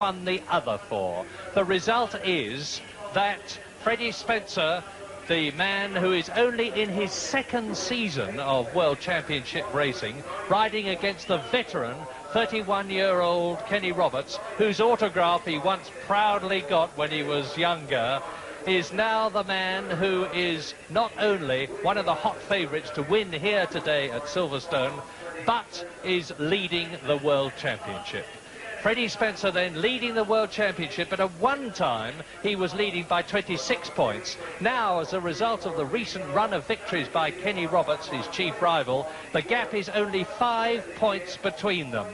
won the other 4. The result is that Freddie Spencer, the man who is only in his 2nd season of World Championship racing, riding against the veteran 31-year-old Kenny Roberts, whose autograph he once proudly got when he was younger, is now the man who is not only one of the hot favourites to win here today at Silverstone, but is leading the World Championship. Freddie Spencer then leading the World Championship, but at one time he was leading by 26 points. Now, as a result of the recent run of victories by Kenny Roberts, his chief rival, the gap is only 5 points between them.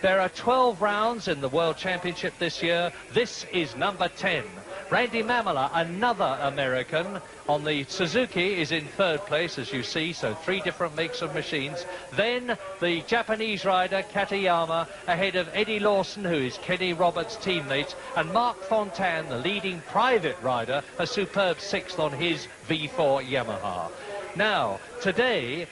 There are 12 rounds in the World Championship this year. This is number 10. Randy Mamela, another American, on the Suzuki is in 3rd place, as you see, so 3 different makes of machines. Then the Japanese rider Katayama ahead of Eddie Lawson, who is Kenny Roberts' teammate, and Mark Fontaine, the leading private rider, a superb 6th on his V4 Yamaha. Now, today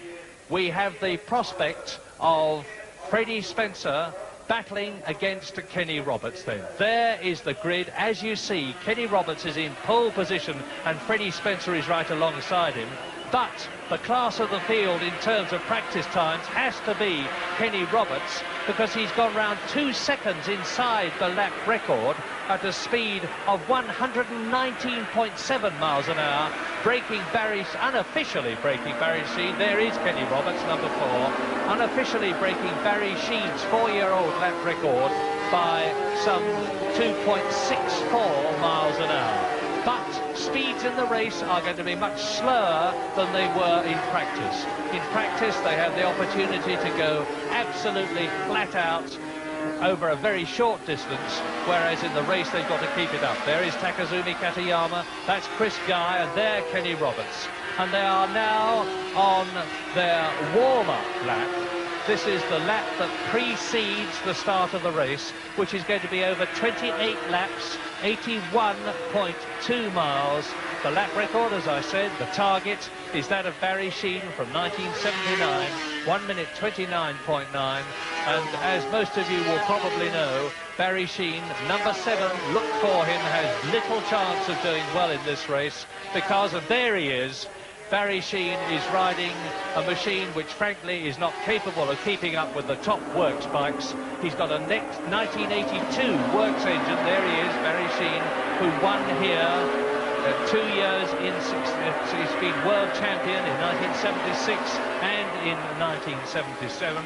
we have the prospect of Freddie Spencer battling against Kenny Roberts then. There is the grid. As you see, Kenny Roberts is in pole position and Freddie Spencer is right alongside him. But the class of the field in terms of practice times has to be Kenny Roberts, because he's gone round 2 seconds inside the lap record at a speed of 119.7 miles an hour, unofficially breaking Barry Sheen. There is Kenny Roberts, number 4, unofficially breaking Barry Sheen's 4-year-old lap record by some 2.64 miles an hour. But speeds in the race are going to be much slower than they were in practice. In practice, they have the opportunity to go absolutely flat out over a very short distance, whereas in the race they've got to keep it up. There is Takazumi Katayama, that's Chris Guy, and there Kenny Roberts. And they are now on their warm-up lap. This is the lap that precedes the start of the race, which is going to be over 28 laps, 81.2 miles. The lap record, as I said, the target is that of Barry Sheen from 1979, 1 minute 29.9. And as most of you will probably know, Barry Sheen, number 7, look for him, has little chance of doing well in this race because of, there he is, Barry Sheen is riding a machine which frankly is not capable of keeping up with the top works bikes. He's got a 1982 works engine. There he is, Barry Sheen, who won here 2 years in he's been world champion in 1976 and in 1977,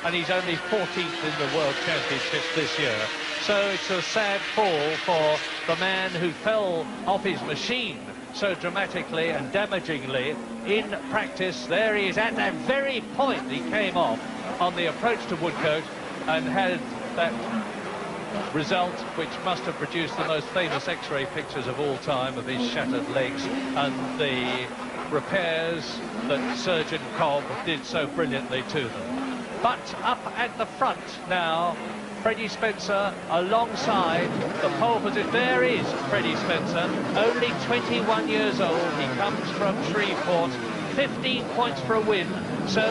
and he's only 14th in the World Championship this year. So it's a sad fall for the man who fell off his machine so dramatically and damagingly in practice. There he is at that very point he came off on the approach to Woodcote and had that result which must have produced the most famous X-ray pictures of all time of his shattered legs and the repairs that Surgeon Cobb did so brilliantly to them. But up at the front now, Freddie Spencer alongside the pole position. There is Freddie Spencer, only 21 years old. He comes from Shreveport, 15 points for a win. So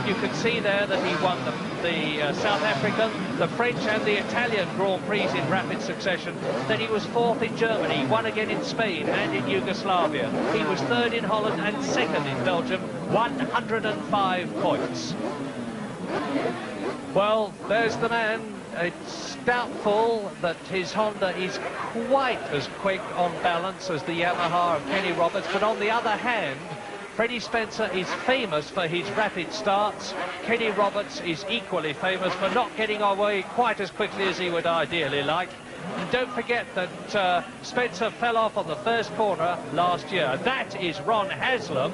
you can see there that he won the South African, the French and the Italian Grand Prix in rapid succession. Then he was 4th in Germany, he won again in Spain and in Yugoslavia. He was 3rd in Holland and 2nd in Belgium, 105 points. Well, there's the man. It's doubtful that his Honda is quite as quick on balance as the Yamaha of Kenny Roberts, but on the other hand, Freddie Spencer is famous for his rapid starts. Kenny Roberts is equally famous for not getting away quite as quickly as he would ideally like. And don't forget that Spencer fell off on the first corner last year. That is Ron Haslam,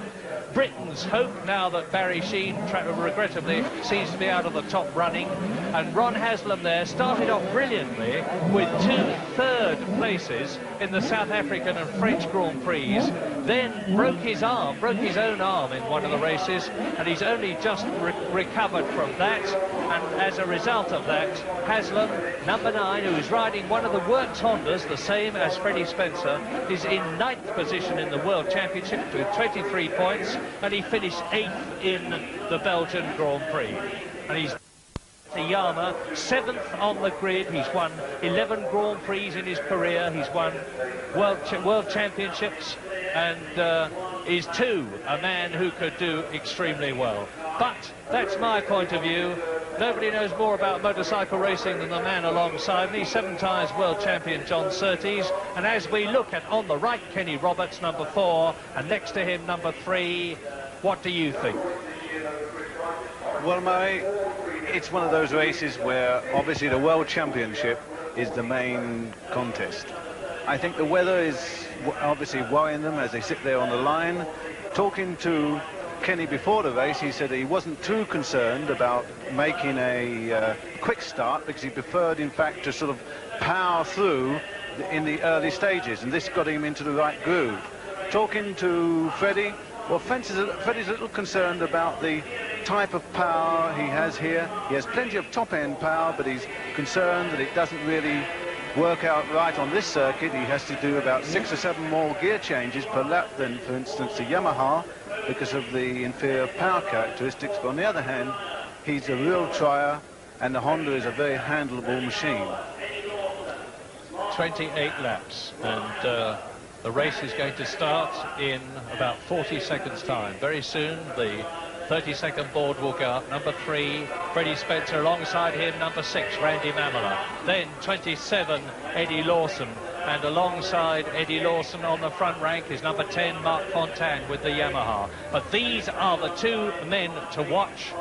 Britain's hope, now that Barry Sheen regrettably seems to be out of the top running. And Ron Haslam there started off brilliantly with 2 third places in the South African and French Grand Prix, then broke his own arm in one of the races, and he's only just recovered from that. And as a result of that, Haslam, number 9, who is riding one of the works Hondas, the same as Freddie Spencer, is in 9th position in the World Championship with 23 points, and he finished 8th in the Belgian Grand Prix. And he's Yama, 7th on the grid. He's won 11 Grand Prix in his career. He's won World Championships, and is too a man who could do extremely well. But that's my point of view. Nobody knows more about motorcycle racing than the man alongside me, 7 times world champion John Surtees. And as we look at, on the right, Kenny Roberts, number 4, and next to him, number 3, what do you think? Well, Murray, it's one of those races where obviously the World Championship is the main contest. I think the weather is obviously worrying them as they sit there on the line. Talking to Kenny before the race, he said that he wasn't too concerned about making a quick start, because he preferred, in fact, to sort of power through in the early stages, and this got him into the right groove. Talking to Freddie, well, Freddie's a little concerned about the type of power he has here. He has plenty of top-end power, but he's concerned that it doesn't really work out right on this circuit. He has to do about 6 or 7 more gear changes per lap than, for instance, the Yamaha, because of the inferior power characteristics. But on the other hand, he's a real trier, and the Honda is a very handleable machine. 28 laps, and the race is going to start in about 40 seconds time. Very soon the 30-second board will go up. Number 3, Freddie Spencer. Alongside him, number 6, Randy Mamola. Then 27, Eddie Lawson. And alongside Eddie Lawson on the front rank is number 10, Marc Fontaine with the Yamaha. But these are the 2 men to watch.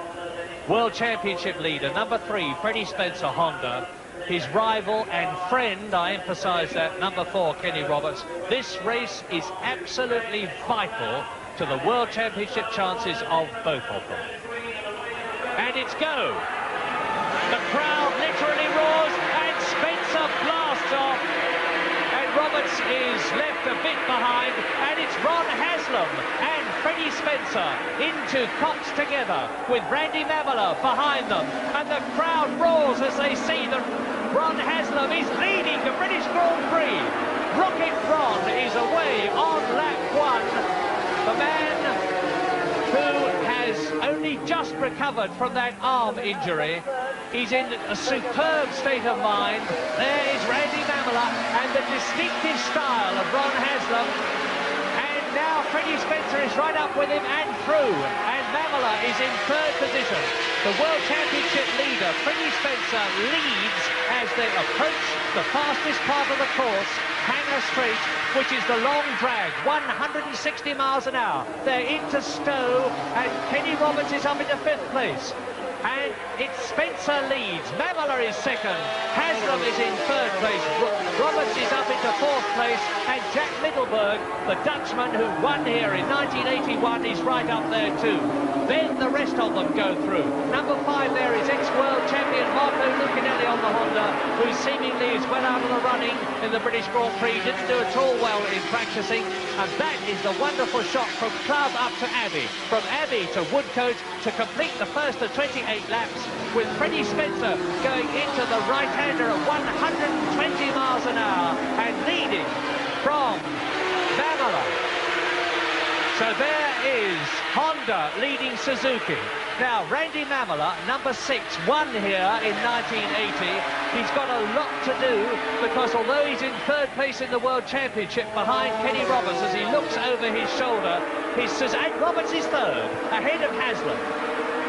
World Championship leader, number 3, Freddie Spencer, Honda. His rival and friend, I emphasise that, number 4, Kenny Roberts. This race is absolutely vital to the World Championship chances of both of them. And it's go. The crowd literally roars, and Spencer blasts off. And Roberts is left a bit behind, and it's Ron Haslam and Freddie Spencer into Cox together with Randy Mamola behind them. And the crowd roars as they see that Ron Haslam is leading the British Grand Prix. Rocket Ron is away on lap 1. The man who has only just recovered from that arm injury. He's in a superb state of mind. There is Randy Mamola and the distinctive style of Ron Haslam. And now Freddie Spencer is right up with him and through. And Mamola is in 3rd position. The World Championship leader, Freddie Spencer, leads as they approach the fastest part of the course, Hangar Straight, which is the long drag, 160 miles an hour. They're into Stowe, and Kenny Roberts is up into 5th place. And it's Spencer leads, Mamola is 2nd, Haslam is in 3rd place, Roberts is up into 4th place, and Jack Middelberg, the Dutchman who won here in 1981, is right up there too. Then the rest of them go through. Number 5 there is ex-world champion Marco Lucinelli on the Honda, who seemingly is well out of the running in the British Grand Prix, didn't do at all well in practicing, and that is the wonderful shot from Club up to Abbey, from Abbey to Woodcote, to complete the first of 28 laps, with Freddie Spencer going into the right-hander at 120 miles an hour and leading from Mamola. So there is Honda leading Suzuki. Now, Randy Mamola, number 6, won here in 1980. He's got a lot to do, because although he's in 3rd place in the World Championship behind Kenny Roberts, as he looks over his shoulder, and Roberts is 3rd, ahead of Haslam.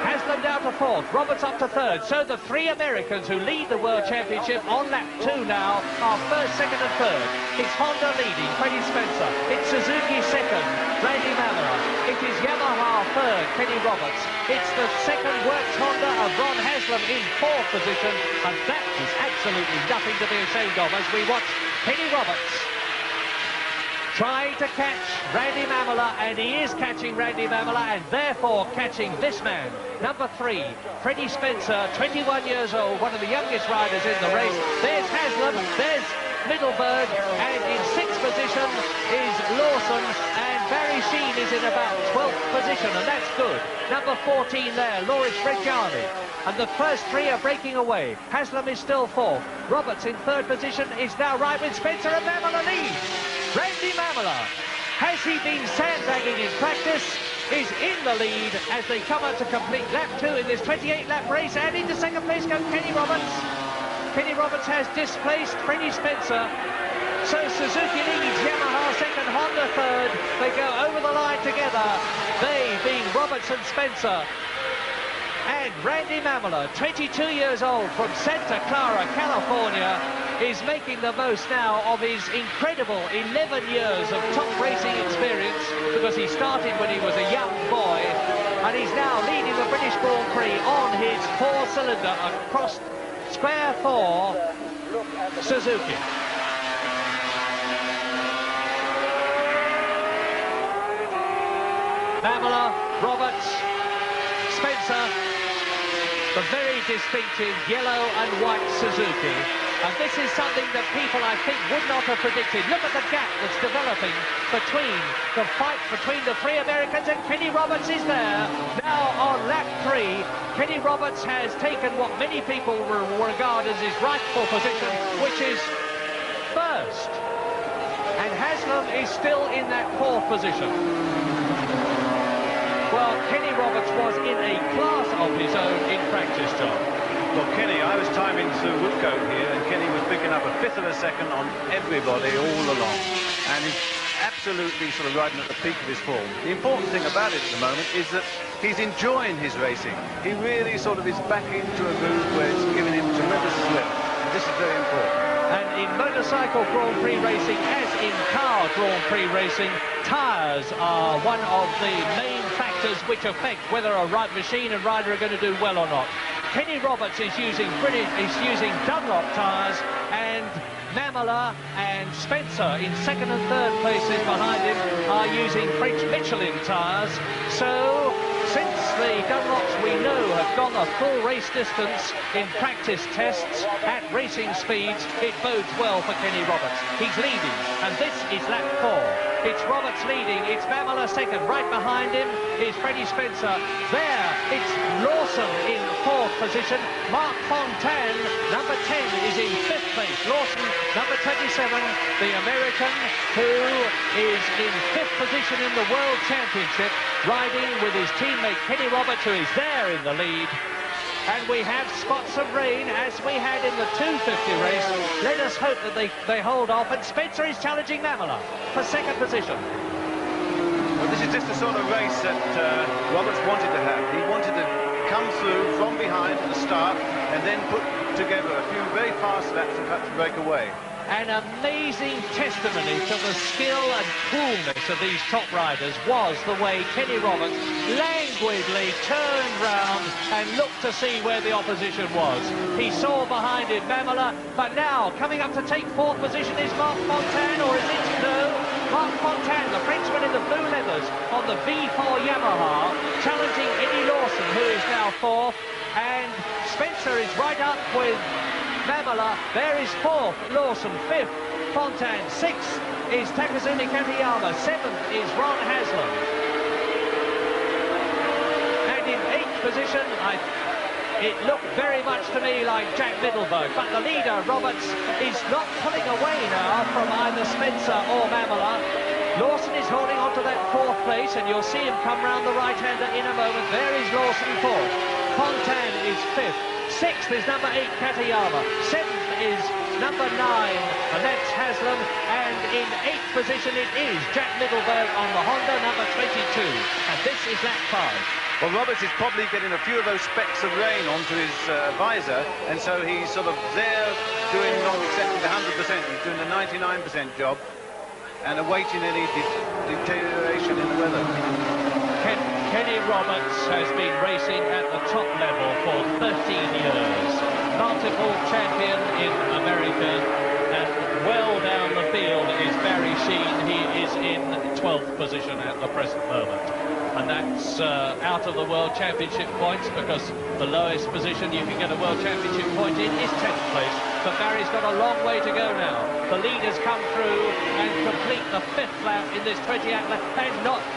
Haslam down to 4th, Roberts up to 3rd. So the 3 Americans who lead the World Championship on lap 2 now are 1st, 2nd and 3rd. It's Honda leading, Freddie Spencer. It's Suzuki 2nd, Randy Mamola. It is Yamaha 3rd, Kenny Roberts. It's the 2nd works Honda of Ron Haslam in 4th position. And that is absolutely nothing to be ashamed of as we watch Kenny Roberts trying to catch Randy Mamola, and he is catching Randy Mamola, and therefore catching this man, number 3, Freddie Spencer, 21 years old, one of the youngest riders in the race. There's Haslam, there's Middelberg, and in 6th position is Lawson, and Barry Sheen is in about 12th position, and that's good. Number 14 there, Loris Reggiani. And the first 3 are breaking away. Haslam is still 4th. Roberts in 3rd position is now right with Spencer, and Mamola leads. Randy Mamola, has he been sandbagging in practice? is in the lead as they come out to complete lap 2 in this 28-lap race, and into second place goes Kenny Roberts. Kenny Roberts has displaced Freddie Spencer. So Suzuki leads, Yamaha second, Honda third. They go over the line together, they being Roberts and Spencer. And Randy Mamola, 22 years old, from Santa Clara, California, is making the most now of his incredible 11 years of top racing experience, because he started when he was a young boy, and he's now leading the British Grand Prix on his 4-cylinder across Square 4 Suzuki. Mamola, Roberts, Spencer, the very distinctive yellow and white Suzuki. And this is something that people, I think, would not have predicted. Look at the gap that's developing between the fight between the three Americans, and Kenny Roberts is there. Now on lap 3, Kenny Roberts has taken what many people regard as his rightful position, which is first. And Haslam is still in that 4th position. Well, Kenny Roberts was in a class of his own in practice, John. Well, Kenny, I was timing through Woodcote here, and Kenny was picking up a 1/5 of a second on everybody all along. And he's absolutely sort of riding at the peak of his form. The important thing about it at the moment is that he's enjoying his racing. He really sort of is back into a groove where it's giving him tremendous thrill. And this is very important. And in motorcycle Grand Prix racing, as in car Grand Prix racing, tyres are one of the main factors which affect whether a machine and rider are going to do well or not. Kenny Roberts is using Dunlop tyres, and Mamola and Spencer in 2nd and 3rd places behind him are using French Michelin tyres. So since the Dunlops, we know, have gone a full race distance in practice tests at racing speeds, it bodes well for Kenny Roberts. He's leading, and this is lap 4. It's Roberts leading, it's Mamola second, right behind him is Freddie Spencer. There, it's Lawson in 4th position. Mark Fontaine, number 10, is in 5th place. Lawson, number 27, the American, who is in 5th position in the World Championship, riding with his teammate Kenny Roberts, who is there in the lead. And we have spots of rain, as we had in the 250 race. Let us hope that they hold off. And Spencer is challenging Mamola for 2nd position. Well, this is just the sort of race that Roberts wanted to have. He wanted to come through from behind at the start and then put together a few very fast laps and perhaps break away. An amazing testimony to the skill and coolness of these top riders was the way Kenny Roberts languidly turned round and looked to see where the opposition was. He saw behind him Mamola, but now coming up to take 4th position is Marc Fontaine, or is it? No, Marc Fontaine, the Frenchman in the blue leathers on the V4 Yamaha, challenging Eddie Lawson, who is now 4th, and Spencer is right up with Mamola. There is 4th, Lawson, 5th, Fontaine, 6th is Takazumi Katayama, 7th is Ron Haslam. And in 8th position, it looked very much to me like Jack Middelberg, but the leader, Roberts, is not pulling away now from either Spencer or Mamola. Lawson is holding on to that 4th place, and you'll see him come round the right-hander in a moment. There is Lawson 4th, Fontaine is 5th, 6th is number 8, Katayama. 7th is number 9, and that's Haslam. And in 8th position it is Jack Middelberg on the Honda, number 22. And this is lap 5. Well, Roberts is probably getting a few of those specks of rain onto his visor, and so he's sort of there doing not exactly the 100%, he's doing the 99% job, and awaiting any deterioration in the weather. Kenny Roberts has been racing at the top level for 13 years. Multiple champion in America, and well down the field is Barry Sheene. He is in 12th position at the present moment. And that's out of the World Championship points, because the lowest position you can get a World Championship point in is 10th place. But Barry's got a long way to go now. The leaders come through and complete the 5th lap in this 28 lap.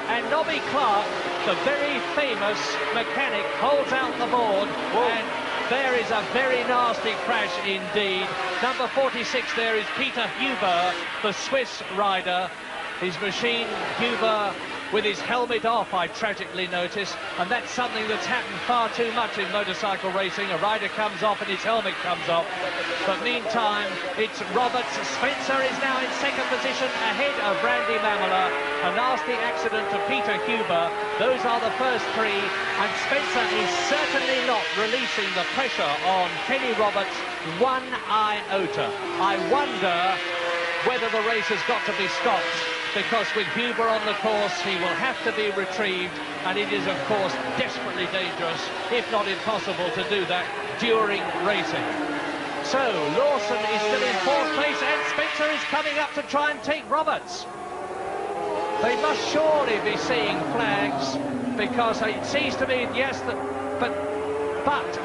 And Nobby Clark, the very famous mechanic, holds out the board. Whoa. And there is a very nasty crash indeed. Number 46 there is Peter Huber, the Swiss rider. His machine, Huber, with his helmet off, I tragically notice, and that's something that's happened far too much in motorcycle racing. A rider comes off and his helmet comes off. But meantime, it's Roberts. Spencer is now in second position ahead of Randy Mamola. A nasty accident to Peter Huber. Those are the first three, and Spencer is certainly not releasing the pressure on Kenny Roberts one iota. I wonder whether the race has got to be stopped, because with Huber on the course, he will have to be retrieved, and it is, of course, desperately dangerous, if not impossible, to do that during racing. So, Lawson is still in fourth place, and Spencer is coming up to try and take Roberts. They must surely be seeing flags, because it seems to me, yes, but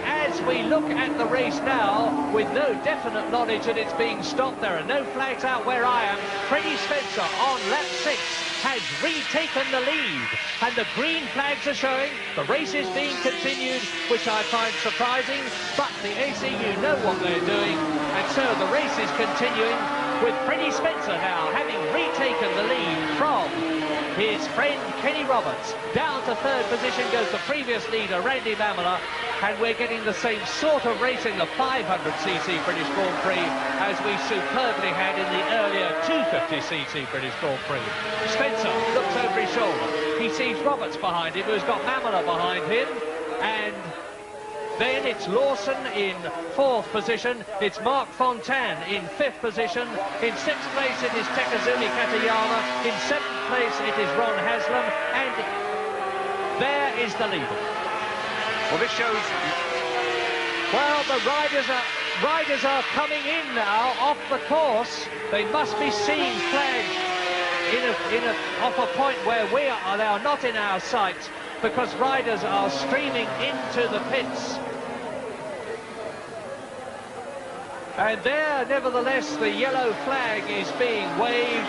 as we look at the race now, with no definite knowledge that it's being stopped, there are no flags out where I am. Freddie Spencer on lap 6 has retaken the lead, and the green flags are showing. The race is being continued, which I find surprising, but the ACU know what they're doing, and so the race is continuing with Freddie Spencer now having retaken the lead from his friend Kenny Roberts. Down to third position goes the previous leader, Randy Mamola, and we're getting the same sort of racing, the 500cc British Grand Prix, as we superbly had in the earlier 250cc British Grand Prix. Spencer looks over his shoulder. He sees Roberts behind him, who's got Mamola behind him, and then it's Lawson in fourth position. It's Mark Fontaine in fifth position. In sixth place it is Takazumi Katayama. In seventh place it is Ron Haslam. And there is the leader. Well, this shows... Well, the riders are coming in now off the course. They must be seeing flags off a point where we are now, not in our sight, because riders are streaming into the pits. And there, nevertheless, the yellow flag is being waved,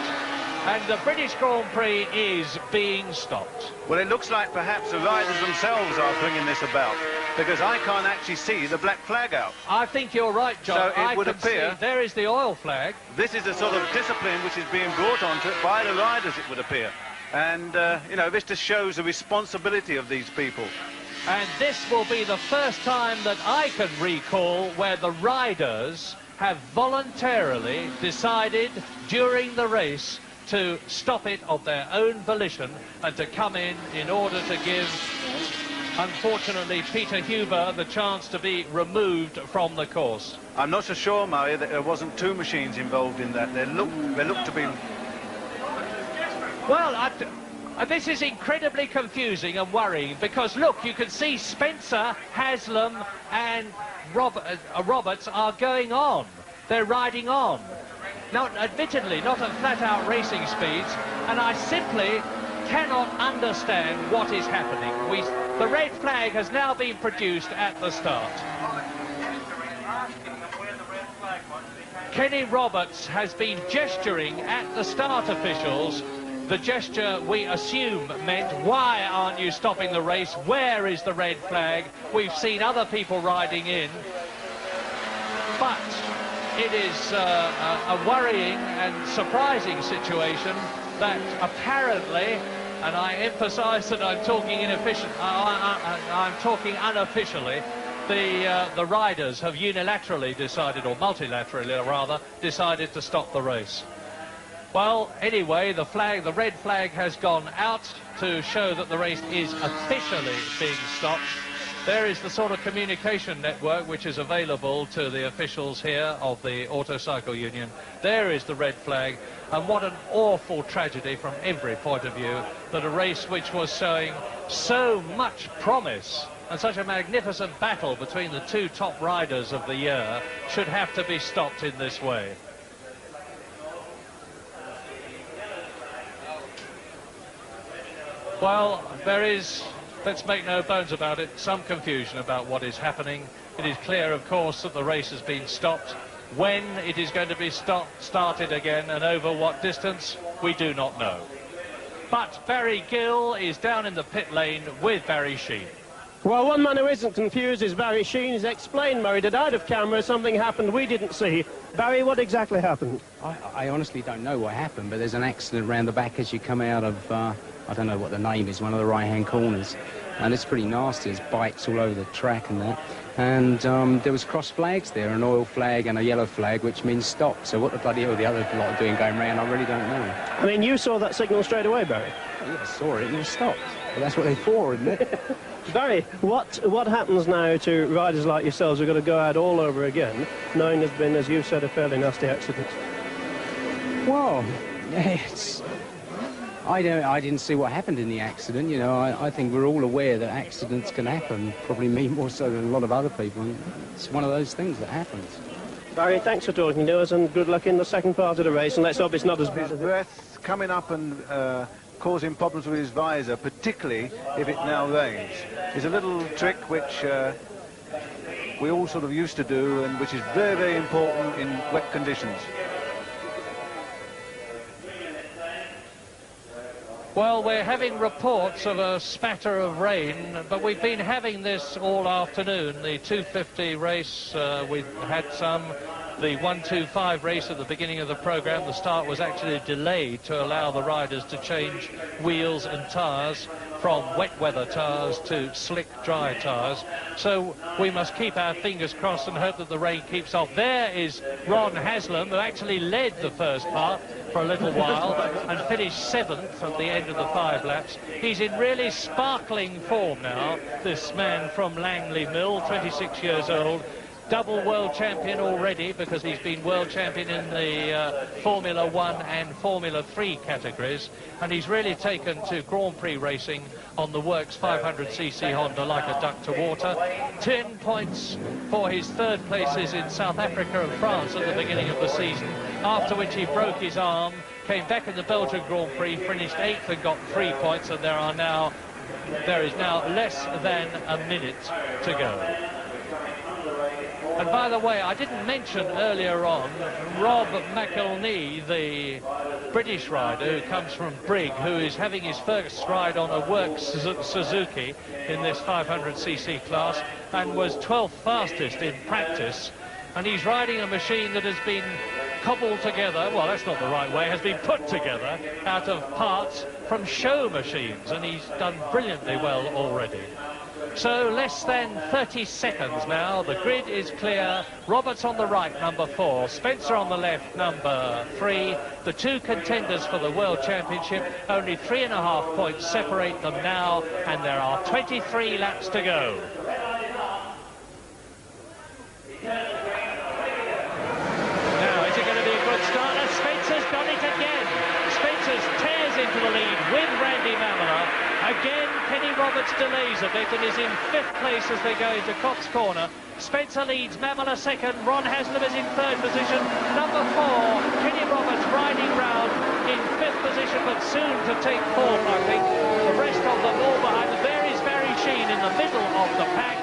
and the British Grand Prix is being stopped. Well, it looks like perhaps the riders themselves are bringing this about, because I can't actually see the black flag out. I think you're right, John. So it would appear... There is the oil flag. This is the sort of discipline which is being brought onto it by the riders, it would appear. And, you know, this just shows the responsibility of these people. And this will be the first time that I can recall where the riders have voluntarily decided during the race to stop it of their own volition and to come in order to give, unfortunately, Peter Huber the chance to be removed from the course. I'm not so sure, Murray, that there wasn't two machines involved in that. They look to be... Well, this is incredibly confusing and worrying, because, look, you can see Spencer, Haslam and Roberts are going on. They're riding on. Now, admittedly, not at flat-out racing speeds, and I simply cannot understand what is happening. The red flag has now been produced at the start. Kenny Roberts has been gesturing at the start officials. The gesture, we assume, meant, why aren't you stopping the race? Where is the red flag? We've seen other people riding in. But it is a worrying and surprising situation that apparently, and I emphasise that I'm talking I'm talking unofficially, the riders have unilaterally decided, or multilaterally rather, decided to stop the race. Well, anyway, the red flag has gone out to show that the race is officially being stopped. There is the sort of communication network which is available to the officials here of the Autocycle Union. There is the red flag, and what an awful tragedy from every point of view that a race which was showing so much promise and such a magnificent battle between the two top riders of the year should have to be stopped in this way. Well, there is, let's make no bones about it, some confusion about what is happening. It is clear, of course, that the race has been stopped. When it is going to be started again and over what distance, we do not know. But Barry Gill is down in the pit lane with Barry Sheene. Well, one man who isn't confused is Barry Sheen. He's explained, Murray, that out of camera something happened we didn't see. Barry, what exactly happened? I honestly don't know what happened, but there's an accident round the back as you come out of, I don't know what the name is, one of the right-hand corners. And it's pretty nasty. There's bikes all over the track and that. And there was cross flags there, an oil flag and a yellow flag, which means stop. So what the bloody hell the other lot are doing going round, I really don't know. I mean, you saw that signal straight away, Barry? Yeah, I saw it and it stopped. But that's what they're for, isn't it? Barry, what happens now to riders like yourselves who are going to go out all over again, knowing there's been, as you said, a fairly nasty accident? Well, it's... I didn't see what happened in the accident. You know, I think we're all aware that accidents can happen, probably me more so than a lot of other people. It's one of those things that happens. Barry, thanks for talking to us, and good luck in the second part of the race, and let's hope it's not as bad as it. Breath coming up and causing problems with his visor, particularly if it now rains. It's a little trick which we all sort of used to do, and which is very, very important in wet conditions. Well, we're having reports of a spatter of rain, but we've been having this all afternoon. The 250 race, we've had some. The 125 race at the beginning of the programme, the start was actually delayed to allow the riders to change wheels and tyres from wet weather tyres to slick dry tyres. So we must keep our fingers crossed and hope that the rain keeps off. There is Ron Haslam, who actually led the first part for a little while and finished 7th at the end of the 5 laps. He's in really sparkling form now, this man from Langley Mill, 26 years old. Double world champion already, because he's been world champion in the Formula 1 and Formula 3 categories, and he's really taken to Grand Prix racing on the works 500cc Honda like a duck to water. 10 points for his third places in South Africa and France at the beginning of the season, after which he broke his arm, came back in the Belgian Grand Prix, finished 8th and got 3 points, and there is now less than a minute to go. And by the way, I didn't mention earlier on Rob McElney, the British rider who comes from Brig, who is having his first ride on a works Suzuki in this 500cc class and was 12th fastest in practice. And he's riding a machine that has been cobbled together, well, that's not the right way, has been put together out of parts from show machines, and he's done brilliantly well already. So less than 30 seconds now. The grid is clear. Roberts on the right, number 4. Spencer on the left, number 3. The two contenders for the World Championship, only 3.5 points separate them now, and there are 23 laps to go. Now, is it going to be a good start? And Spencer's done it again. Spencer's tears into the lead with Randy Mamela. Again, Kenny Roberts delays a bit and is in 5th place as they go into Stowe Corner. Spencer leads, Mamela 2nd, Ron Haslam is in 3rd position. Number 4, Kenny Roberts riding round in 5th position, but soon to take 4th, I think. The rest of them all behind. There is Barry Sheen in the middle of the pack,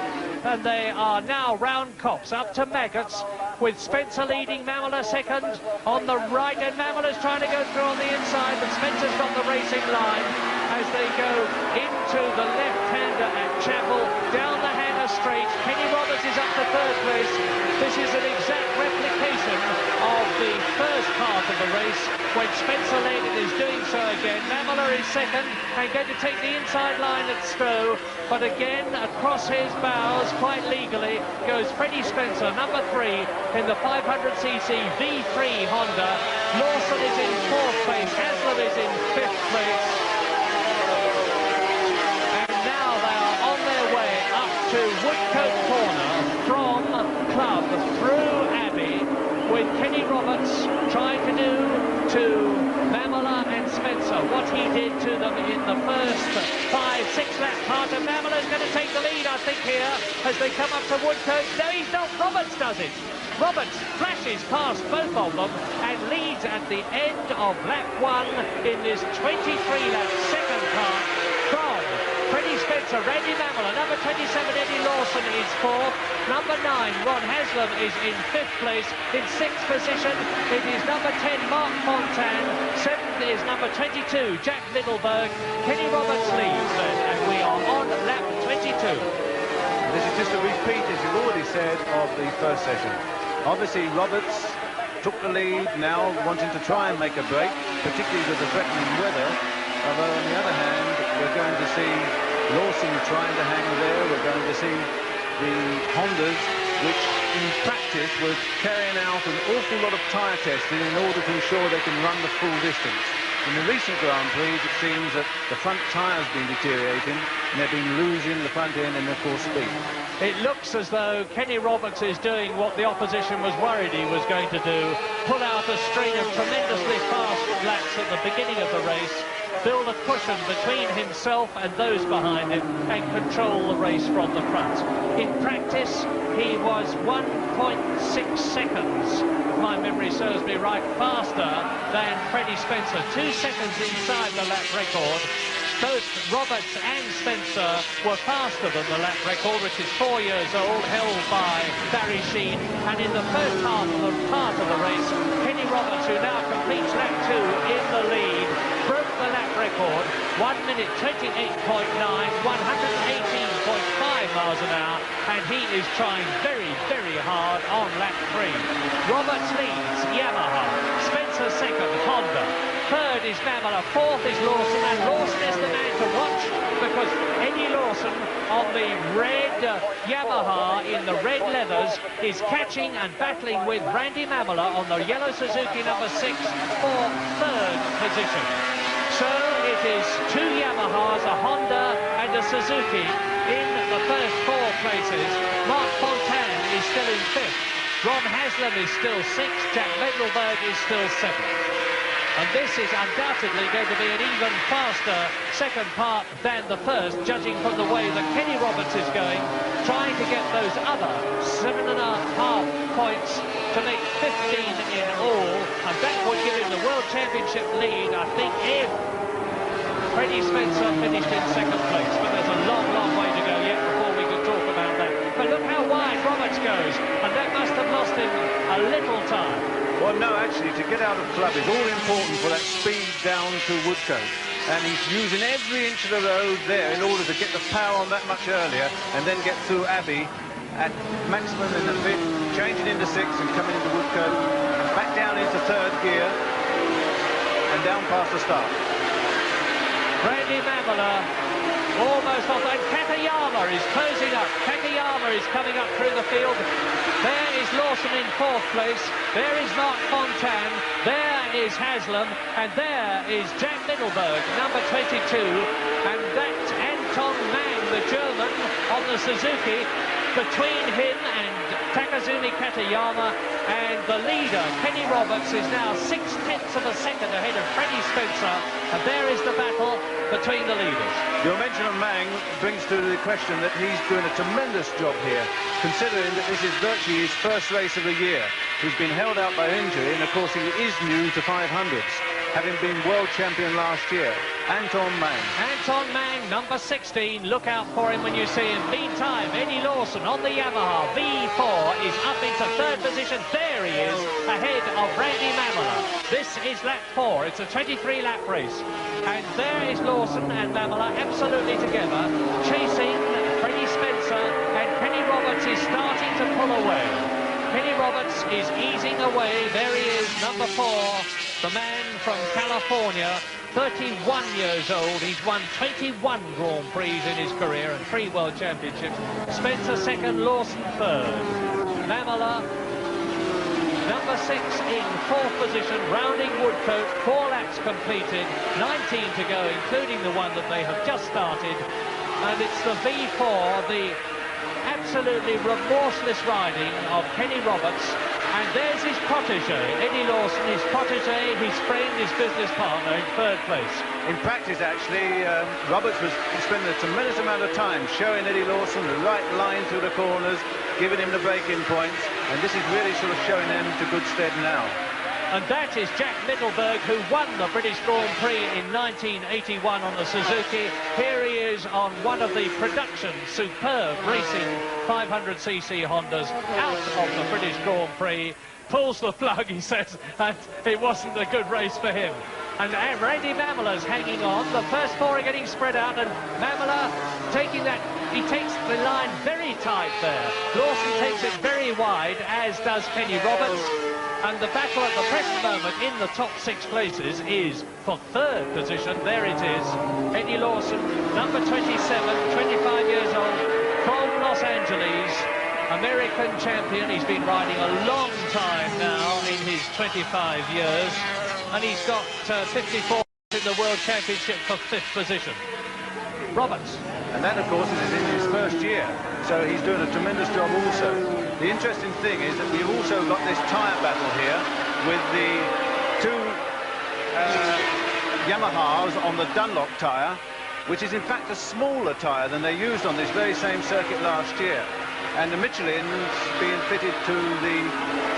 and they are now round Copse up to Maggots, with Spencer leading, Mamela 2nd on the right, and Mamela's trying to go through on the inside, but Spencer's got the racing line as they go into the left-hander at Chapel, down the Hannah Straight. Kenny Roberts is up to 3rd place. This is an exact replication of the first part of the race when Spencer led and is doing so again. Mamela is 2nd and going to take the inside line at Stowe, but again across his bows quite legally goes Freddie Spencer, number 3 in the 500cc V3 Honda. Lawson is in 4th place, Haslam is in 5th place. To Woodcote Corner from Club through Abbey, with Kenny Roberts trying to do to Mamela and Spencer what he did to them in the first 5-6 lap part, and Mamela's going to take the lead, I think, here as they come up to Woodcote. No, he's not. Roberts does it. Roberts flashes past both of them and leads at the end of lap 1 in this 23-lap second part from Freddie Spencer, Randy Mamela, number 27 Eddie Lawson is 4th, number 9 Ron Haslam is in 5th place, in 6th position it is number 10 Mark Fontan, 7th is number 22 Jack Middleberg. Kenny Roberts leads, and we are on lap 2. 22. This is just a repeat, as you've already said, of the first session. Obviously, Roberts took the lead, now wanting to try and make a break, particularly with the threatening weather. Although, on the other hand, we're going to see Lawson trying to hang there. We're going to see the Hondas, which in practice were carrying out an awful lot of tyre testing in order to ensure they can run the full distance. In the recent Grand Prix, it seems that the front tyre's been deteriorating and they've been losing the front end and, of course, speed. It looks as though Kenny Roberts is doing what the opposition was worried he was going to do, pull out a string of tremendously fast laps at the beginning of the race, build a cushion between himself and those behind him, and control the race from the front. In practice, he was 1.6 seconds, if my memory serves me right, faster than Freddie Spencer, 2 seconds inside the lap record. Both Roberts and Spencer were faster than the lap record, which is 4 years old, held by Barry Sheene. And in the first part of the race, Kenny Roberts, who now completes lap 2 in the lead, broke the lap record, 1 minute 28.9, 118.5 miles an hour, and he is trying very, very hard on lap 3. Roberts leads Yamaha, Spencer second, Honda. Third is Mamela, fourth is Lawson, and Lawson is the man to watch because Eddie Lawson on the red Yamaha in the red leathers is catching and battling with Randy Mamela on the yellow Suzuki number 6 for third position. So it is 2 Yamahas, a Honda and a Suzuki in the first 4 places. Mark Fontaine is still in 5th. Ron Haslam is still 6th. Jack Middelberg is still 7th. And this is undoubtedly going to be an even faster second part than the first, judging from the way that Kenny Roberts is going, trying to get those other 7.5 points to make 15 in all, and that would give him the World Championship lead, I think, if Freddie Spencer finished in second place. But there's a long, long way to go yet before we can talk about that. But look how wide Roberts goes, and that must have lost him a little time. Well, no, actually, to get out of club is all important for that speed down to Woodcote. And he's using every inch of the road there in order to get the power on that much earlier and then get through Abbey at maximum in the 5th, changing into 6th and coming into Woodcote, back down into 3rd gear and down past the start. Randy Mamela almost off, and Katayama is closing up. Katayama is coming up through the field. There is Lawson in 4th place. There is Mark Fontaine. There is Haslam. And there is Jack Middelberg, number 22. And that's Anton Mang, the German, on the Suzuki. Between him and Takazumi Katayama, and the leader, Kenny Roberts, is now 0.6 of a second ahead of Freddie Spencer. And there is the battle between the leaders. Your mention of Mang brings to the question that he's doing a tremendous job here, considering that this is virtually his first race of the year. He's been held out by injury, and of course he is new to 500s, having been world champion last year. Anton Mang. Anton Mang, number 16. Look out for him when you see him. Meantime, Eddie Lawson on the Yamaha V4 is up into 3rd position. There he is, ahead of Randy Mamela. This is lap 4. It's a 23-lap race. And there is Lawson and Mamela absolutely together, chasing Freddie Spencer, and Kenny Roberts is starting to pull away. Kenny Roberts is easing away. There he is, number 4, the man from California, 31 years old. He's won 21 Grand Prix in his career and 3 World Championships. Spencer second, Lawson third. Mamela, number 6 in 4th position, rounding Woodcote, 4 laps completed, 19 to go, including the one that they have just started. And it's the V4, the absolutely remorseless riding of Kenny Roberts. And there's his protege, Eddie Lawson, his protege, his friend, his business partner in 3rd place. In practice, actually, Roberts was spending a tremendous amount of time showing Eddie Lawson the right line through the corners, giving him the braking points, and this is really sort of showing them to good stead now. And that is Jack Middelberg, who won the British Grand Prix in 1981 on the Suzuki. Here he is on one of the production superb racing 500cc Hondas out of the British Grand Prix. Pulls the plug, he says, and it wasn't a good race for him. And Randy Mamela's hanging on. The first 4 are getting spread out, and Mamela taking that he takes the line very tight there. Lawson takes it very wide, as does Kenny Roberts. And the battle at the present moment in the top 6 places is for 3rd position. There it is. Eddie Lawson, number 27, 25 years old, from Los Angeles, American champion. He's been riding a long time now in his 25 years. And he's got 54 in the World Championship for 5th position. Roberts. And that, of course, is in his first year, so he's doing a tremendous job also. The interesting thing is that we've also got this tyre battle here with the 2 Yamahas on the Dunlop tyre, which is in fact a smaller tyre than they used on this very same circuit last year. And the Michelin's being fitted to the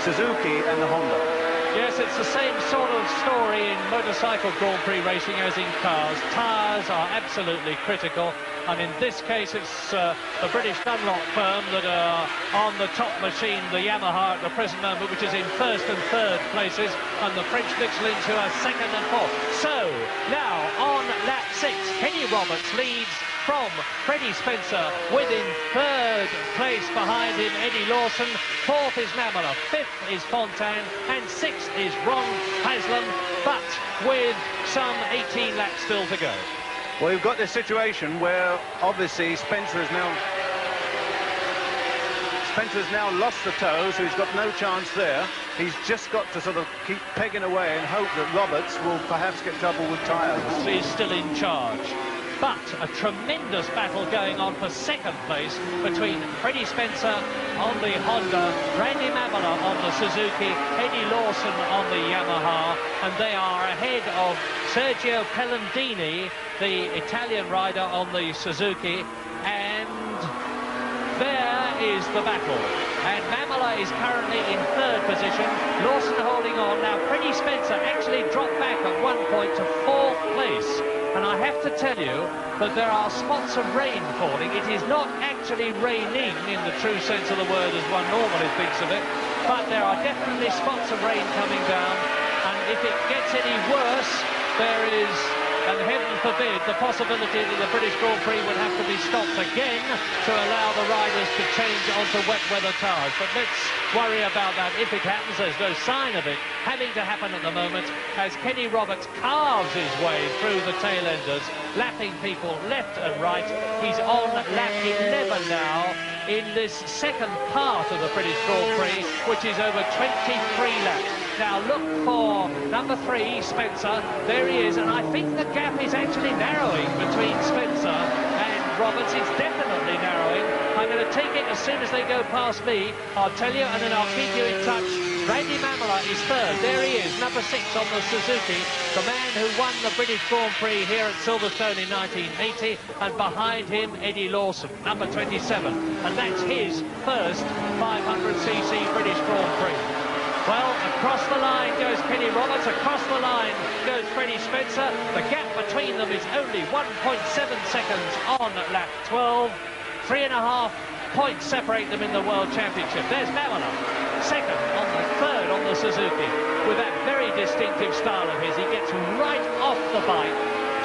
Suzuki and the Honda. Yes, it's the same sort of story in motorcycle Grand Prix racing as in cars. Tyres are absolutely critical, and in this case it's the British Dunlop firm that are on the top machine, the Yamaha at the present moment, which is in 1st and 3rd places, and the French Michelins who are 2nd and 4th. So, now on lap 6, Kenny Roberts leads from Freddie Spencer, within 3rd place behind him Eddie Lawson, 4th is Mamola, 5th is Fontaine, and 6th is Ron Haslam, but with some 18 laps still to go. Well, you've got this situation where obviously Spencer has now lost the toe, so he's got no chance there. He's just got to sort of keep pegging away and hope that Roberts will perhaps get trouble with tyres. He's still in charge. But a tremendous battle going on for 2nd place between Freddie Spencer on the Honda, Randy Mamola on the Suzuki, Eddie Lawson on the Yamaha, and they are ahead of Sergio Pellandini, the Italian rider on the Suzuki, and there is the battle. And Mamola is currently in 3rd position, Lawson holding on. Now Freddie Spencer actually dropped back at one point to 4th place. And I have to tell you that there are spots of rain falling. It is not actually raining in the true sense of the word as one normally thinks of it, but there are definitely spots of rain coming down. And if it gets any worse, there is, and heaven forbid, the possibility that the British Grand Prix would have to be stopped again to allow the riders to change onto wet weather tyres. But let's worry about that if it happens. There's no sign of it having to happen at the moment, as Kenny Roberts carves his way through the tail-enders, lapping people left and right. He's on lap 11 now in this 2nd part of the British Grand Prix, which is over 23 laps. Now look for number 3, Spencer. There he is, and I think the gap is actually narrowing between Spencer and Roberts. It's definitely narrowing. I'm going to take it as soon as they go past me. I'll tell you, and then I'll keep you in touch. Randy Mamola is 3rd. There he is, number 6 on the Suzuki, the man who won the British Grand Prix here at Silverstone in 1980, and behind him Eddie Lawson, number 27, and that's his first 500cc British Grand Prix. Well, across the line goes Kenny Roberts, across the line goes Freddie Spencer. The gap between them is only 1.7 seconds on lap 12. 3.5 points separate them in the World Championship. There's Mamola, 2nd on the 3rd on the Suzuki, with that very distinctive style of his. He gets right off the bike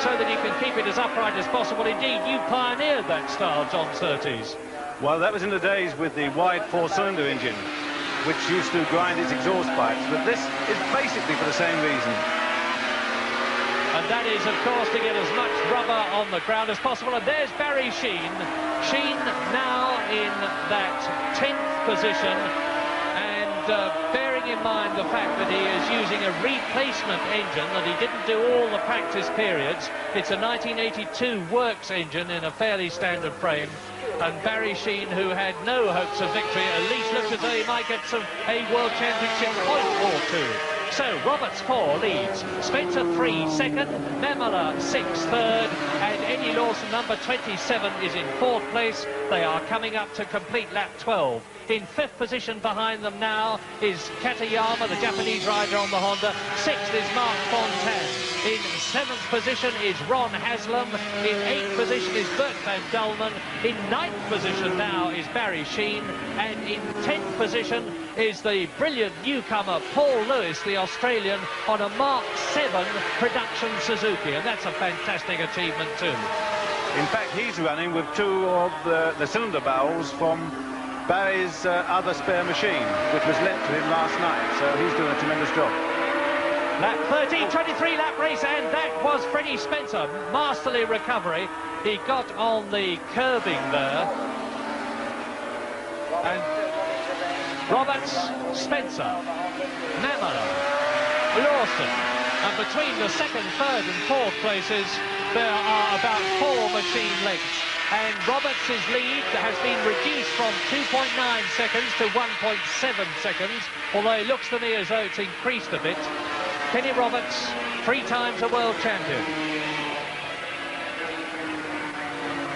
so that he can keep it as upright as possible. Indeed, you pioneered that style, John Surtees. Well, that was in the days with the wide 4-cylinder engine, which used to grind its exhaust pipes, but this is basically for the same reason. And that is, of course, to get as much rubber on the ground as possible. And there's Barry Sheene. Sheene now in that 10th position, and bearing in mind the fact that he is using a replacement engine, that he didn't do all the practice periods. It's a 1982 works engine in a fairly standard frame. And Barry Sheene, who had no hopes of victory, at least looked as though he might get a World Championship point or 2. So Roberts 4 leads, Spencer 3 2nd, Mamola 6 3rd, and Eddie Lawson, number 27, is in 4th place. They are coming up to complete lap 12. In 5th position behind them now is Katayama, the Japanese rider on the Honda. 6th is Mark Fontaine. In 7th position is Ron Haslam. In 8th position is Bert van Dulman. In 9th position now is Barry Sheene. And in 10th position is the brilliant newcomer Paul Lewis, the Australian, on a Mark 7 production Suzuki. And that's a fantastic achievement too. In fact, he's running with two of the cylinder barrels from Barry's other spare machine, which was lent to him last night, so he's doing a tremendous job. Lap 13, 23 lap race, and that was Freddie Spencer. Masterly recovery. He got on the curbing there. And Roberts, Spencer, Namala, Lawson. And between the second, third and fourth places, there are about 4 machine lengths. And Roberts' lead has been reduced from 2.9 seconds to 1.7 seconds, although it looks to me as though it's increased a bit. Kenny Roberts, 3 times a world champion.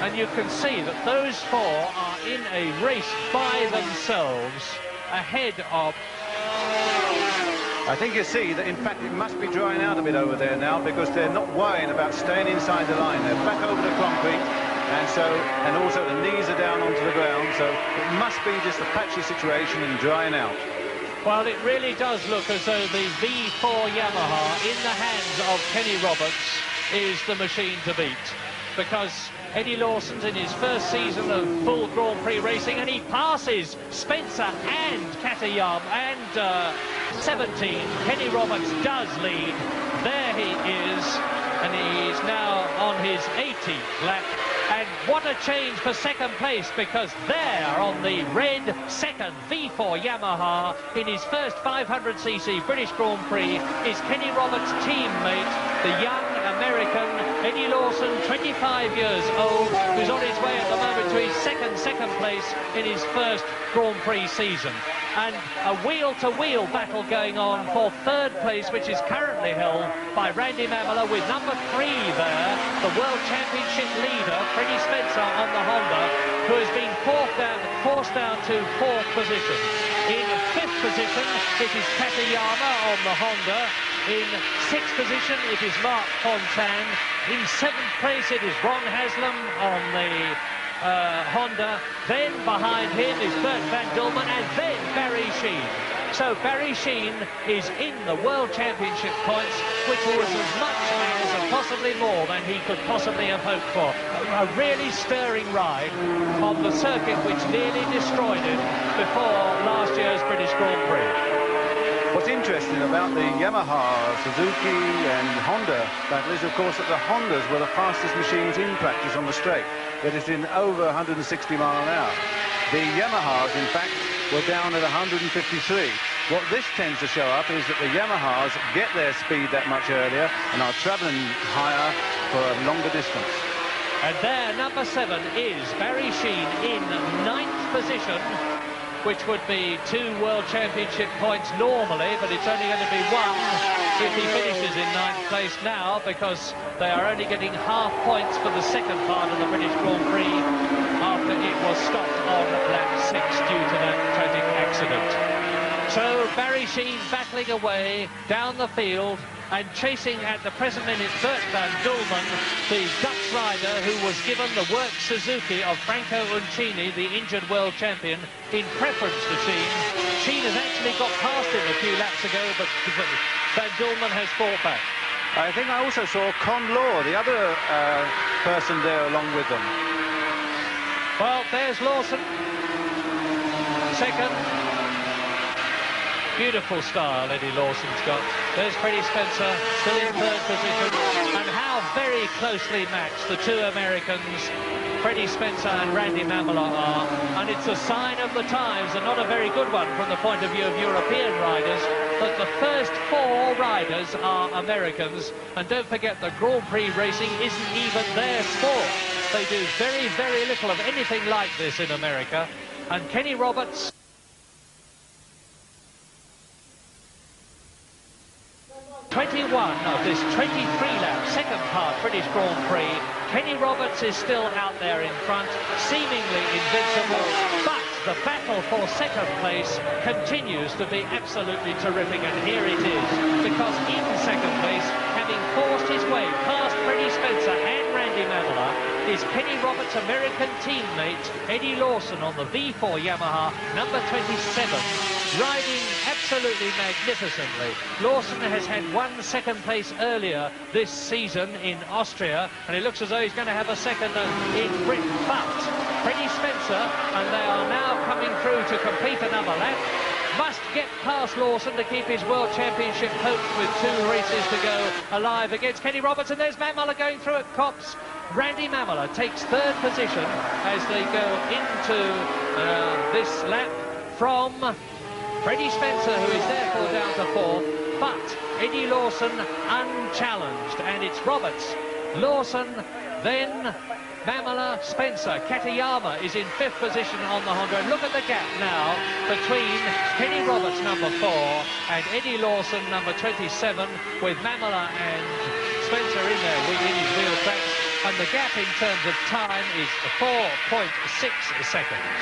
And you can see that those 4 are in a race by themselves ahead of... I think you see that, in fact, it must be drying out a bit over there now, because they're not worrying about staying inside the line. They're back over the concrete, and also the knees are down onto the ground, so it must be just a patchy situation and drying out. Well, it really does look as though the V4 Yamaha in the hands of Kenny Roberts is the machine to beat, because Eddie Lawson's in his first season of full Grand Prix racing, and he passes Spencer and Katayama, and 17. Kenny Roberts does lead. There he is, and he's now on his 18th lap. And what a change for second place, because there on the red second V4 Yamaha in his first 500cc British Grand Prix is Kenny Roberts' teammate, the young American Eddie Lawson, 25 years old, who's on his way at the moment to his second place in his first Grand Prix season. And a wheel-to-wheel battle going on for third place, which is currently held by Randy Mamela, with number 3 there, the World Championship leader, Freddie Spencer on the Honda, who has been forced down to 4th position. In 5th position, it is Katayama on the Honda. In 6th position, it is Mark Fontaine. In 7th place, it is Ron Haslam on the Honda. Then behind him is Bert van Dulmen, and then Barry Sheene. So Barry Sheene is in the World Championship points, which was as much as and possibly more than he could possibly have hoped for. A really stirring ride on the circuit which nearly destroyed him before last year's British Grand Prix. What's interesting about the Yamaha, Suzuki and Honda battle is, of course, that the Hondas were the fastest machines in practice on the straight. That is in over 160 mile an hour. The Yamahas, in fact, were down at 153. What this tends to show up is that the Yamahas get their speed that much earlier and are travelling higher for a longer distance. And there, number 7 is Barry Sheene in 9th position, which would be 2 World Championship points normally, but it's only going to be 1 if he finishes in 9th place now, because they are only getting half points for the second part of the British Grand Prix after it was stopped on lap 6 due to that tragic accident. So Barry Sheene battling away down the field, and chasing at the present minute Bert van Dulmen, the Dutch rider who was given the work Suzuki of Franco Uncini, the injured world champion, in preference to Sheene. Sheene has actually got past him a few laps ago, but van Dulmen has fought back. I think I also saw Con Law, the other person there along with them. Well, there's Lawson, second. Beautiful style Eddie Lawson's got. There's Freddie Spencer, still in 3rd position. And how very closely matched the 2 Americans, Freddie Spencer and Randy Mamela, are. And it's a sign of the times, and not a very good one from the point of view of European riders, that the first 4 riders are Americans. And don't forget, the Grand Prix racing isn't even their sport. They do very, very little of anything like this in America. And Kenny Roberts... 21 of this 23-lap second part British Grand Prix. Kenny Roberts is still out there in front, seemingly invincible, but the battle for second place continues to be absolutely terrific, and here it is, because in second place, having forced his way past Freddie Spencer and Randy Mamela, is Kenny Roberts' American teammate Eddie Lawson on the V4 Yamaha, number 27, riding absolutely absolutely magnificently. Lawson has had 1 second place earlier this season in Austria, and it looks as though he's going to have a second in Britain. But Freddie Spencer, and they are now coming through to complete another lap, must get past Lawson to keep his World Championship hopes with 2 races to go alive against Kenny Roberts. And there's Mamela going through at Copse. Randy Mamela takes 3rd position as they go into this lap from Freddie Spencer, who is therefore down to 4th. But Eddie Lawson unchallenged, and it's Roberts, Lawson, then Mamela, Spencer. Katayama is in 5th position on the Honda. And look at the gap now between Kenny Roberts, number 4, and Eddie Lawson, number 27, with Mamela and Spencer in there in his wheel tracks. And the gap in terms of time is 4.6 seconds.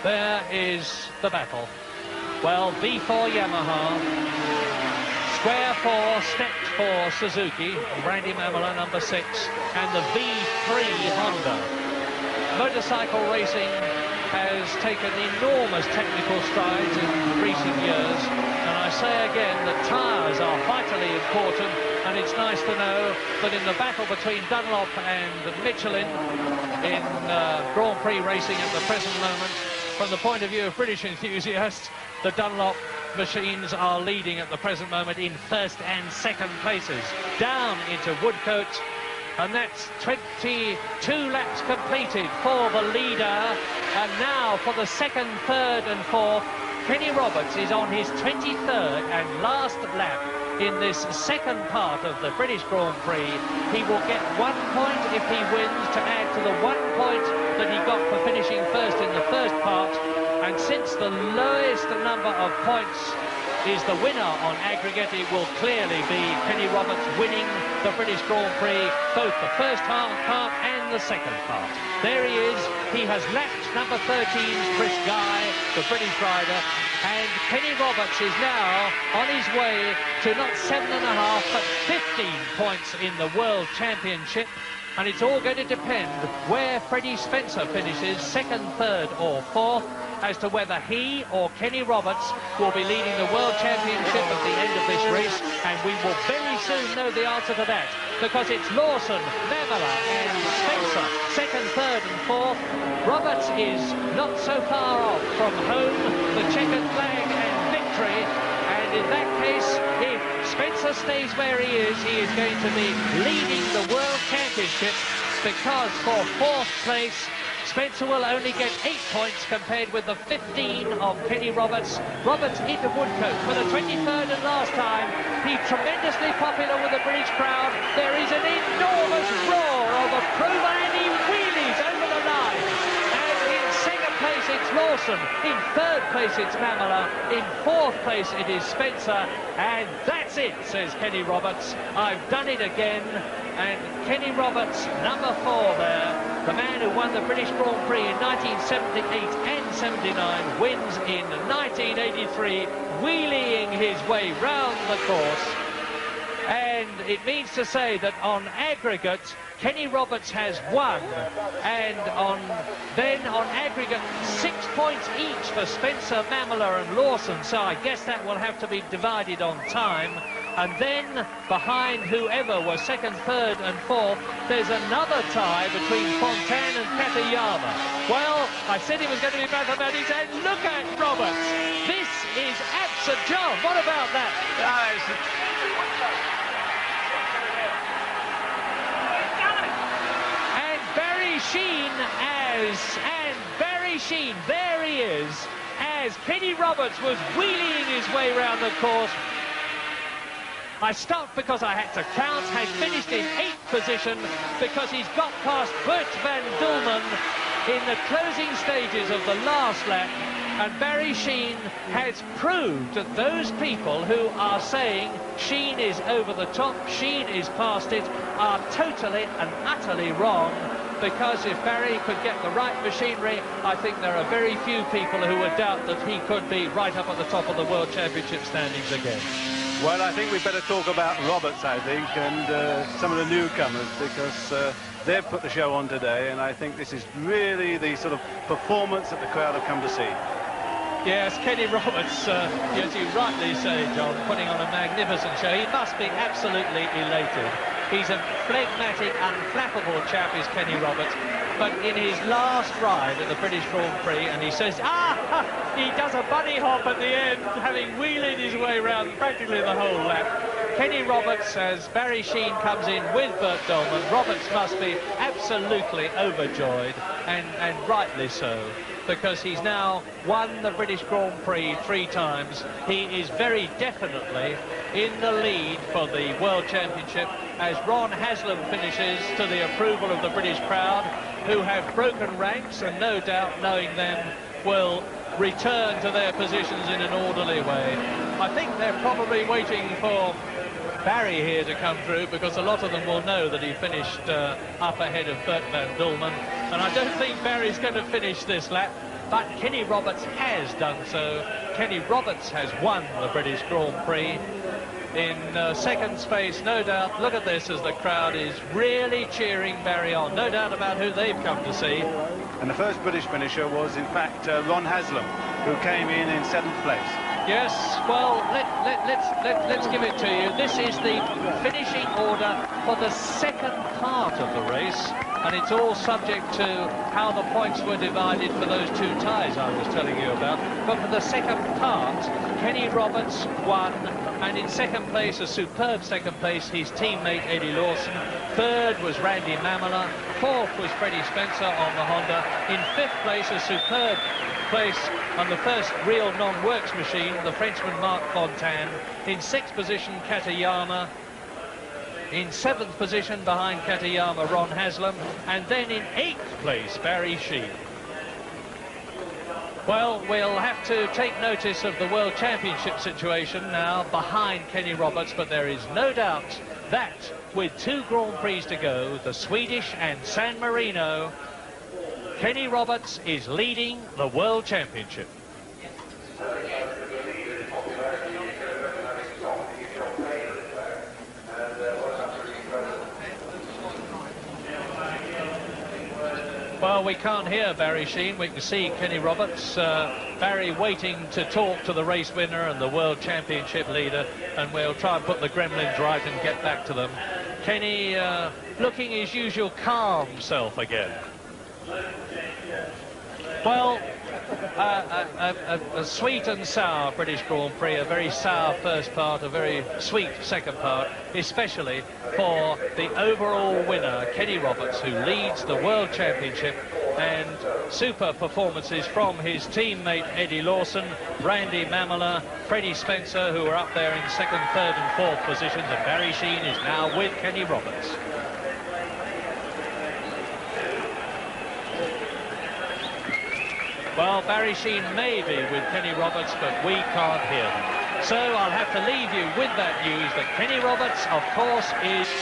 There is the battle. Well, V4 Yamaha. Square 4, stepped for Suzuki, Randy Mamela, number 6, and the V3 Honda. Motorcycle racing has taken enormous technical strides in recent years, and I say again that tyres are vitally important, and it's nice to know that in the battle between Dunlop and Michelin in Grand Prix racing at the present moment, from the point of view of British enthusiasts, the Dunlop machines are leading at the present moment in 1st and 2nd places. Down into Woodcote, and that's 22 laps completed for the leader. And now for the 2nd, 3rd and 4th, Kenny Roberts is on his 23rd and last lap in this 2nd part of the British Grand Prix. He will get 1 point if he wins to add to the 1 point that he got for finishing 1st in the 1st part. And since the lowest number of points is the winner on aggregate, it will clearly be Kenny Roberts winning the British Grand Prix, both the 1st part and the 2nd part. There he is. He has lapped number 13, Chris Guy, the British rider, and Kenny Roberts is now on his way to not 7.5 but 15 points in the World Championship. And it's all going to depend where Freddie Spencer finishes, 2nd, 3rd or 4th, as to whether he or Kenny Roberts will be leading the World Championship at the end of this race. And we will very soon know the answer to that, because it's Lawson, Mamela and Spencer, 2nd, 3rd and 4th. Roberts is not so far off from home, the checkered flag and victory. And in that case, if Spencer stays where he is going to be leading the World Championship, because for 4th place, Spencer will only get 8 points compared with the 15 of Kenny Roberts. Roberts into Woodcote for the 23rd and last time. He's tremendously popular with the British crowd. There is an enormous roar of approval, and he wheelies over the line. And in 2nd place it's Lawson. In 3rd place it's Mamela. In 4th place it is Spencer. And that's it, says Kenny Roberts. I've done it again. And Kenny Roberts, number 4 there, the man who won the British Grand Prix in 1978 and 79, wins in 1983, wheeling his way round the course. And it means to say that on aggregate, Kenny Roberts has won, and on aggregate 6 points each for Spencer, Mamela and Lawson, so I guess that will have to be divided on time. And then behind whoever was 2nd, 3rd and 4th, there's another tie between Fontaine and Katayama. Well, I said it was going to be mathematics, and look at Roberts. This is absolute. John, what about that? Barry Sheene, there he is, as Kenny Roberts was wheeling his way round the course. I stopped because I had to count, has finished in 8th position because he's got past Bert van Dulmen in the closing stages of the last lap. And Barry Sheene has proved that those people who are saying Sheene is over the top, Sheene is past it, are totally and utterly wrong. Because if Barry could get the right machinery, I think there are very few people who would doubt that he could be right up at the top of the World Championship standings again. Well, I think we better talk about Roberts, I think, and some of the newcomers, because they've put the show on today, and I think this is really the sort of performance that the crowd have come to see. Yes, Kenny Roberts, as you rightly say, John, putting on a magnificent show. He must be absolutely elated. He's a phlegmatic, unflappable chap, is Kenny Roberts. But in his last ride at the British Grand Prix, and he says, he does a bunny hop at the end, having wheeled his way around practically the whole lap. Kenny Roberts, as Barry Sheene comes in with Bert Dolman, Roberts must be absolutely overjoyed, and rightly so, because he's now won the British Grand Prix 3 times. He is very definitely in the lead for the World Championship as Ron Haslam finishes to the approval of the British crowd, who have broken ranks and no doubt, knowing them, will return to their positions in an orderly way. I think they're probably waiting for Barry here to come through, because a lot of them will know that he finished up ahead of Bert van Dolman, and I don't think Barry's going to finish this lap, but Kenny Roberts has done so. Kenny Roberts has won the British Grand Prix in second space, no doubt. Look at this as the crowd is really cheering Barry on, no doubt about who they've come to see. And the first British finisher was in fact Ron Haslam, who came in 7th place. Yes, well, let's give it to you. This is the finishing order for the second part of the race, and it's all subject to how the points were divided for those 2 ties I was telling you about. But for the second part, Kenny Roberts won, and in second place, a superb second place, his teammate Eddie Lawson. Third was Randy Mamola. Fourth was Freddie Spencer on the Honda. In 5th place, a superb place on the first real non-works machine, the Frenchman Marc Fontaine. In 6th position, Katayama. In 7th position behind Katayama, Ron Haslam. And then in 8th place, Barry Sheene. Well, we'll have to take notice of the World Championship situation now behind Kenny Roberts, but there is no doubt that with 2 Grand Prix to go, the Swedish and San Marino, Kenny Roberts is leading the World Championship. Well, we can't hear Barry Sheene. We can see Kenny Roberts. Barry waiting to talk to the race winner and the World Championship leader, and we'll try and put the gremlins right and get back to them. Kenny looking his usual calm self again. Well, a sweet and sour British Grand Prix, a very sour first part, a very sweet second part, especially for the overall winner, Kenny Roberts, who leads the World Championship, and super performances from his teammate Eddie Lawson, Randy Mamola, Freddie Spencer, who are up there in 2nd, 3rd and 4th positions, and Barry Sheene is now with Kenny Roberts. Well, Barry Sheene may be with Kenny Roberts, but we can't hear them. So I'll have to leave you with that news that Kenny Roberts, of course, is